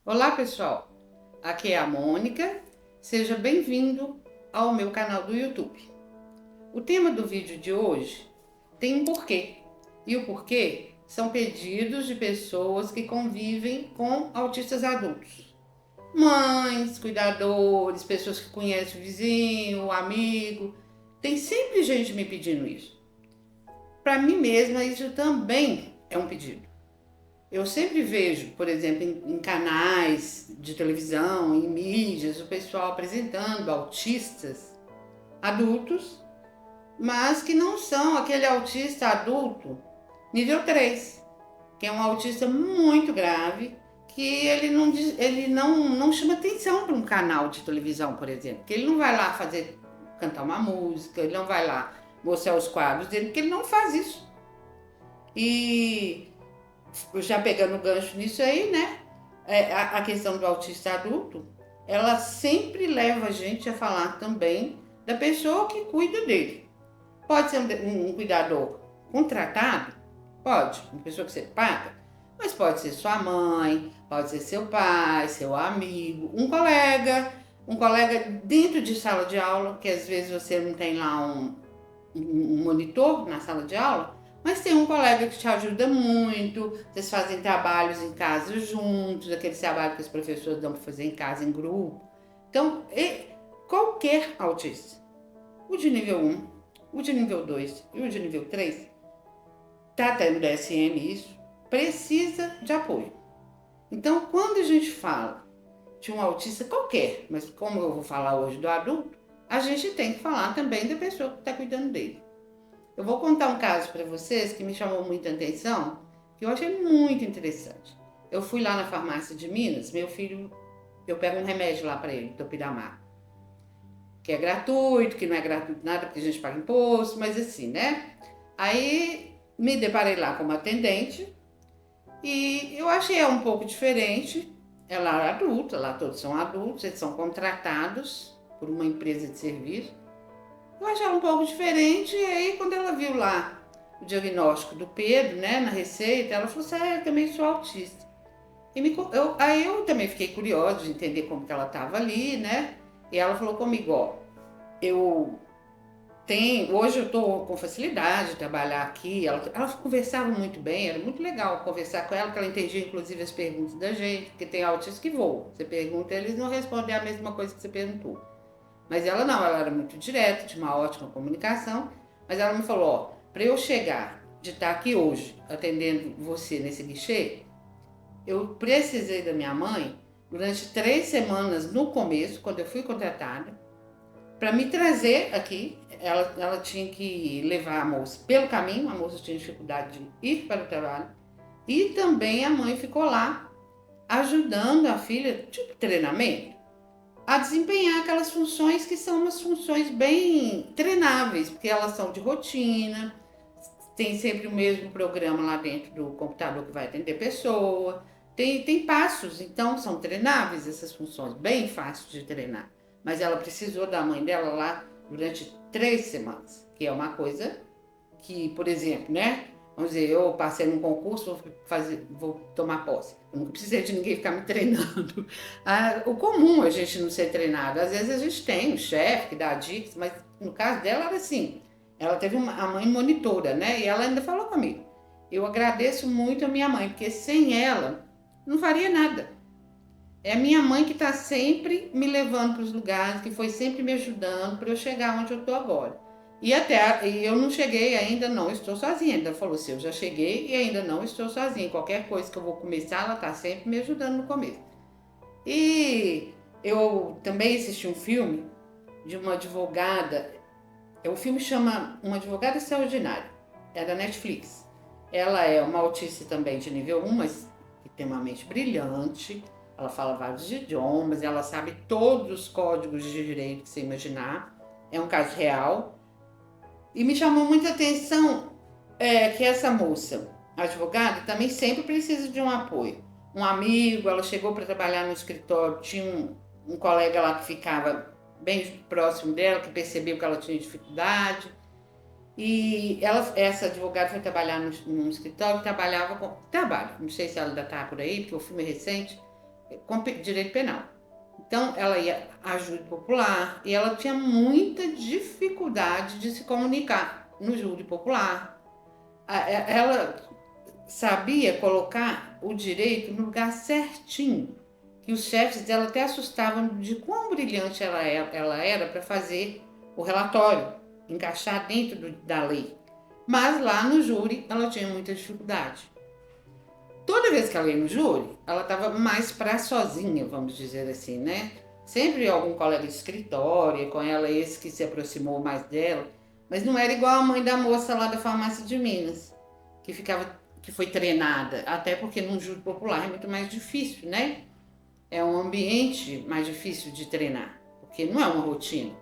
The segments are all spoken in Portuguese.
Olá pessoal, aqui é a Mônica, seja bem-vindo ao meu canal do YouTube. O tema do vídeo de hoje tem um porquê, e o porquê são pedidos de pessoas que convivem com autistas adultos. Mães, cuidadores, pessoas que conhecem o vizinho, o amigo, tem sempre gente me pedindo isso. Para mim mesma isso também é um pedido. Eu sempre vejo, por exemplo, em canais de televisão, em mídias, o pessoal apresentando autistas adultos, mas que não são aquele autista adulto nível 3, que é um autista muito grave, que ele não chama atenção para um canal de televisão, por exemplo, que ele não vai lá cantar uma música, ele não vai lá mostrar os quadros dele, porque ele não faz isso. E já pegando o gancho nisso aí, né? A questão do autista adulto, ela sempre leva a gente a falar também da pessoa que cuida dele. Pode ser um cuidador contratado, pode, uma pessoa que você paga, mas pode ser sua mãe, pode ser seu pai, seu amigo, um colega dentro de sala de aula, que às vezes você não tem lá um monitor na sala de aula, mas tem um colega que te ajuda muito, vocês fazem trabalhos em casa juntos, aqueles trabalhos que os professores dão para fazer em casa, em grupo. Então, qualquer autista, o de nível 1, o de nível 2 e o de nível 3, tá tendo DSM isso, precisa de apoio. Então, quando a gente fala de um autista qualquer, mas como eu vou falar hoje do adulto, a gente tem que falar também da pessoa que está cuidando dele. Eu vou contar um caso para vocês que me chamou muita atenção, que eu achei muito interessante. Eu fui lá na farmácia de Minas, meu filho, eu pego um remédio lá para ele, Topidamar, que é gratuito, que não é gratuito nada, porque a gente paga imposto, mas assim, né? Aí me deparei lá com uma atendente e eu achei ela um pouco diferente. Ela era adulta, lá todos são adultos, eles são contratados por uma empresa de serviço. Eu achei ela um pouco diferente, e aí quando ela viu lá o diagnóstico do Pedro, né, na receita, ela falou assim, eu também sou autista. Aí eu também fiquei curiosa de entender como que ela estava ali, né, e ela falou comigo, ó, hoje eu estou com facilidade de trabalhar aqui, ela conversava muito bem, era muito legal conversar com ela, que ela entendia inclusive as perguntas da gente, porque tem autistas que voam, você pergunta, eles não respondem a mesma coisa que você perguntou. Mas ela não, ela era muito direta, tinha uma ótima comunicação, mas ela me falou, ó, para eu chegar de estar aqui hoje atendendo você nesse guichê, eu precisei da minha mãe durante 3 semanas no começo, quando eu fui contratada, para me trazer aqui. Ela tinha que levar a moça pelo caminho, a moça tinha dificuldade de ir para o trabalho, e também a mãe ficou lá ajudando a filha, tipo treinamento, a desempenhar aquelas funções que são umas funções bem treináveis, porque elas são de rotina, tem sempre o mesmo programa lá dentro do computador que vai atender pessoa, tem passos, então são treináveis essas funções, bem fáceis de treinar. Mas ela precisou da mãe dela lá durante 3 semanas, que é uma coisa que, por exemplo, né? Vamos dizer, eu passei num concurso, vou tomar posse. Eu não precisei de ninguém ficar me treinando. O comum é a gente não ser treinado. Às vezes a gente tem um chefe que dá dicas, mas no caso dela era assim. Ela teve a mãe monitora, né? E ela ainda falou comigo. Eu agradeço muito a minha mãe, porque sem ela não faria nada. É a minha mãe que está sempre me levando para os lugares, que foi sempre me ajudando para eu chegar onde eu estou agora. E eu não cheguei ainda, não estou sozinha. Ainda falou assim, eu já cheguei e ainda não estou sozinha. Qualquer coisa que eu vou começar, ela está sempre me ajudando no começo. E eu também assisti um filme de uma advogada. O filme chama Uma Advogada Extraordinária. É da Netflix. Ela é uma autista também de nível 1, mas que tem uma mente brilhante. Ela fala vários idiomas, ela sabe todos os códigos de direito que você imaginar. É um caso real. E me chamou muita atenção que essa moça, advogada, também sempre precisa de um apoio. Um amigo, ela chegou para trabalhar no escritório, tinha um colega lá que ficava bem próximo dela, que percebeu que ela tinha dificuldade. E essa advogada foi trabalhar num escritório que trabalhava com... Trabalho, não sei se ela ainda está por aí, porque o filme é recente, com direito penal. Então, ela ia à júri popular e ela tinha muita dificuldade de se comunicar no júri popular. Ela sabia colocar o direito no lugar certinho, que os chefes dela até assustavam de quão brilhante ela era para fazer o relatório, encaixar dentro da lei. Mas lá no júri ela tinha muita dificuldade. Toda vez que ela ia no júri, ela estava mais para sozinha, vamos dizer assim, né? Sempre algum colega de escritório, com ela esse que se aproximou mais dela, mas não era igual a mãe da moça lá da farmácia de Minas, que foi treinada, até porque num júri popular é muito mais difícil, né? É um ambiente mais difícil de treinar, porque não é uma rotina.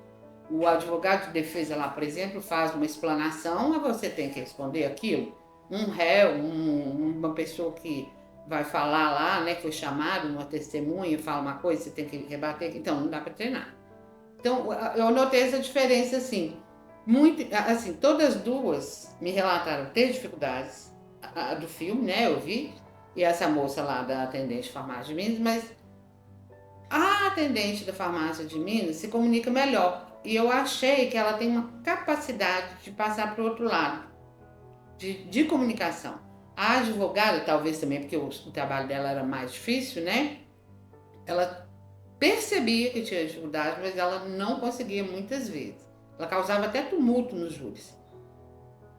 O advogado de defesa lá, por exemplo, faz uma explanação e você tem que responder aquilo. Um réu, uma pessoa que vai falar lá, né, que foi chamado, uma testemunha, fala uma coisa, você tem que rebater, então não dá para treinar. Então eu notei essa diferença assim, muito, assim, todas duas me relataram ter dificuldades do filme, né, eu vi, e essa moça lá da atendente de farmácia de Minas, mas a atendente da farmácia de Minas se comunica melhor. E eu achei que ela tem uma capacidade de passar para o outro lado, de comunicação. A advogada, talvez também porque o trabalho dela era mais difícil, né? Ela percebia que tinha dificuldade, mas ela não conseguia muitas vezes. Ela causava até tumulto nos júris.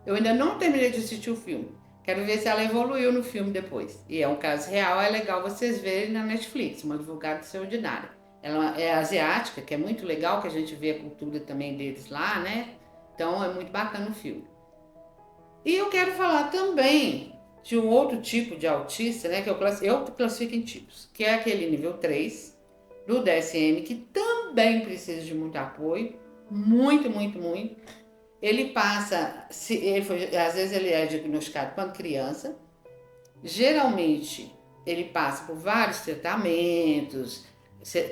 Eu ainda não terminei de assistir o filme. Quero ver se ela evoluiu no filme depois. E é um caso real, é legal vocês verem na Netflix, uma advogada extraordinária. Ela é asiática, que é muito legal, que a gente vê a cultura também deles lá, né? Então é muito bacana o filme. E eu quero falar também de um outro tipo de autista, né? Que eu classifico em tipos, que é aquele nível 3 do DSM, que também precisa de muito apoio, muito, muito, muito. Ele passa, às vezes ele é diagnosticado quando criança, geralmente ele passa por vários tratamentos,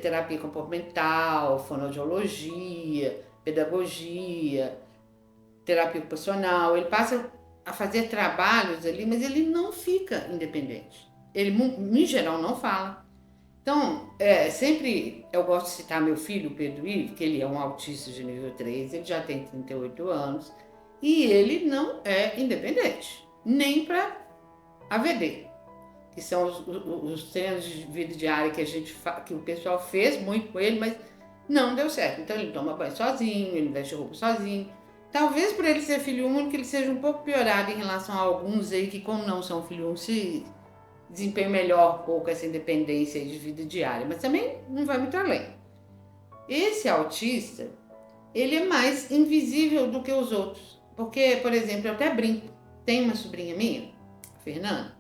terapia comportamental, fonoaudiologia, pedagogia, terapia ocupacional, ele passa a fazer trabalhos ali, mas ele não fica independente. Ele, em geral, não fala. Então, sempre eu gosto de citar meu filho, Pedro Ivo, que ele é um autista de nível 3, ele já tem 38 anos, e ele não é independente, nem para AVD, que são os treinos de vida diária que o pessoal fez muito com ele, mas não deu certo. Então ele toma banho sozinho, ele veste roupa sozinho. Talvez por ele ser filho único, ele seja um pouco piorado em relação a alguns aí que, como não são filho único, se desempenham melhor um pouco essa independência de vida diária, mas também não vai muito além. Esse autista, ele é mais invisível do que os outros, porque, por exemplo, eu até brinco, tem uma sobrinha minha, a Fernanda,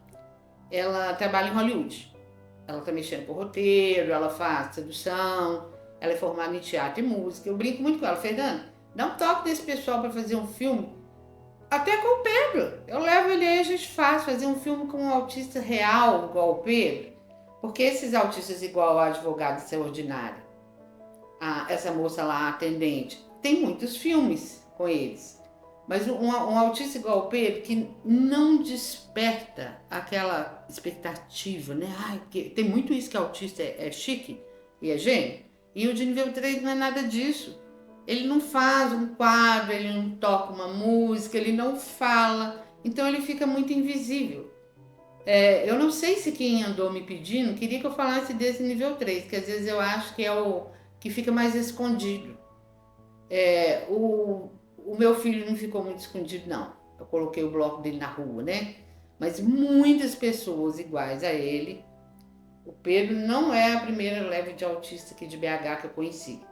ela trabalha em Hollywood, ela tá mexendo com roteiro, ela faz tradução, ela é formada em teatro e música, eu brinco muito com ela, Fernanda, dá um toque desse pessoal para fazer um filme, até com o Pedro. Eu levo ele aí, a gente fazer um filme com um autista real, igual o Pedro. Porque esses autistas igual a advogada extraordinária, essa moça lá, atendente, tem muitos filmes com eles. Mas um autista igual o Pedro, que não desperta aquela expectativa, né? Ai, tem muito isso que autista é chique e é gênio. E o de nível 3 não é nada disso. Ele não faz um quadro, ele não toca uma música, ele não fala, então ele fica muito invisível. Eu não sei se quem andou me pedindo queria que eu falasse desse nível 3, que às vezes eu acho que é o que fica mais escondido. O meu filho não ficou muito escondido, não. Eu coloquei o bloco dele na rua, né? Mas muitas pessoas iguais a ele. O Pedro não é a primeira leve de autista aqui de BH que eu conheci.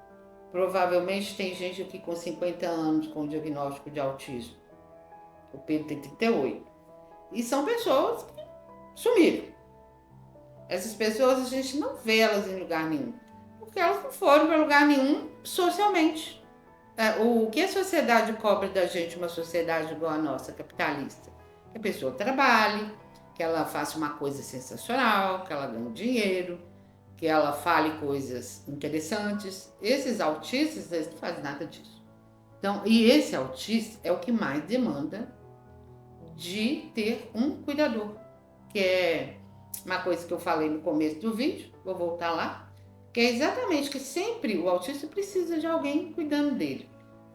Provavelmente tem gente aqui com 50 anos com diagnóstico de autismo. O Pedro tem 38. E são pessoas que sumiram. Essas pessoas a gente não vê elas em lugar nenhum. Porque elas não foram para lugar nenhum socialmente. O que a sociedade cobra da gente, uma sociedade igual a nossa, capitalista? Que a pessoa trabalhe, que ela faça uma coisa sensacional, que ela ganhe dinheiro, que ela fale coisas interessantes. Esses autistas, eles não fazem nada disso. Então, e esse autista é o que mais demanda de ter um cuidador, que é uma coisa que eu falei no começo do vídeo, vou voltar lá, que é exatamente que sempre o autista precisa de alguém cuidando dele,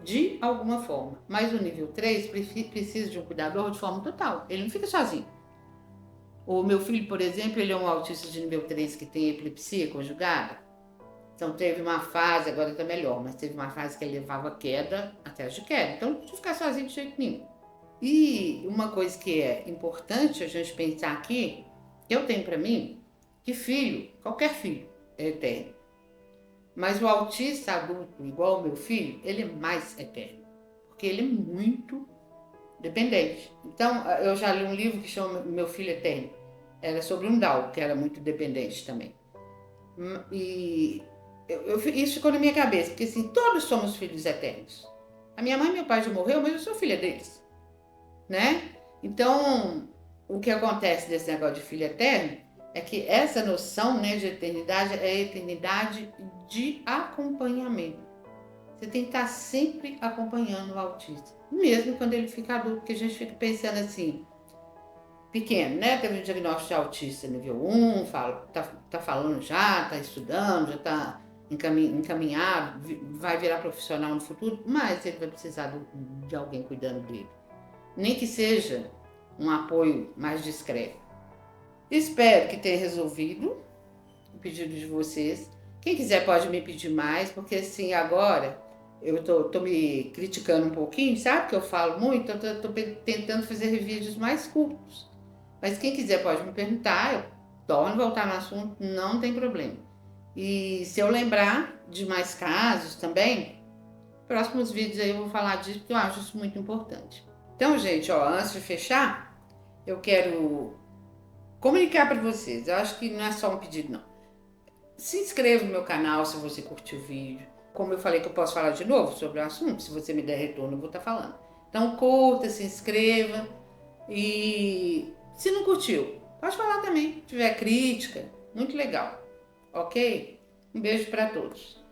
de alguma forma. Mas o nível 3 precisa de um cuidador de forma total, ele não fica sozinho. O meu filho, por exemplo, ele é um autista de nível 3 que tem epilepsia conjugada. Então teve uma fase, agora está melhor, mas teve uma fase que ele levava queda atrás de queda. Então não podia ficar sozinho de jeito nenhum. E uma coisa que é importante a gente pensar aqui, que eu tenho para mim, que filho, qualquer filho, é eterno. Mas o autista adulto, igual o meu filho, ele é mais eterno. Porque ele é muito dependente. Então, eu já li um livro que chama Meu Filho Eterno. Era sobre um Down, que era muito dependente também. E isso ficou na minha cabeça, porque assim, todos somos filhos eternos. A minha mãe e meu pai já morreram, mas eu sou filha deles, né? Então, o que acontece desse negócio de filho eterno é que essa noção, né, de eternidade é a eternidade de acompanhamento. Você tem que estar sempre acompanhando o autista, mesmo quando ele fica adulto, porque a gente fica pensando assim, pequeno, né? Teve um diagnóstico de autista nível 1, tá falando já, tá estudando, já tá encaminhado, vai virar profissional no futuro, mas ele vai precisar de alguém cuidando dele. Nem que seja um apoio mais discreto. Espero que tenha resolvido o pedido de vocês. Quem quiser pode me pedir mais, porque assim, agora eu tô me criticando um pouquinho, sabe que eu falo muito? Eu tô tentando fazer vídeos mais curtos. Mas quem quiser pode me perguntar, eu torno a voltar no assunto, não tem problema. E se eu lembrar de mais casos também, próximos vídeos aí eu vou falar disso, porque eu acho isso muito importante. Então, gente, ó, antes de fechar, eu quero comunicar para vocês. Eu acho que não é só um pedido, não. Se inscreva no meu canal se você curtiu o vídeo. Como eu falei que eu posso falar de novo sobre o assunto, se você me der retorno, eu vou estar falando. Então, curta, se inscreva e se não curtiu, pode falar também. Se tiver crítica, muito legal. Ok? Um beijo para todos.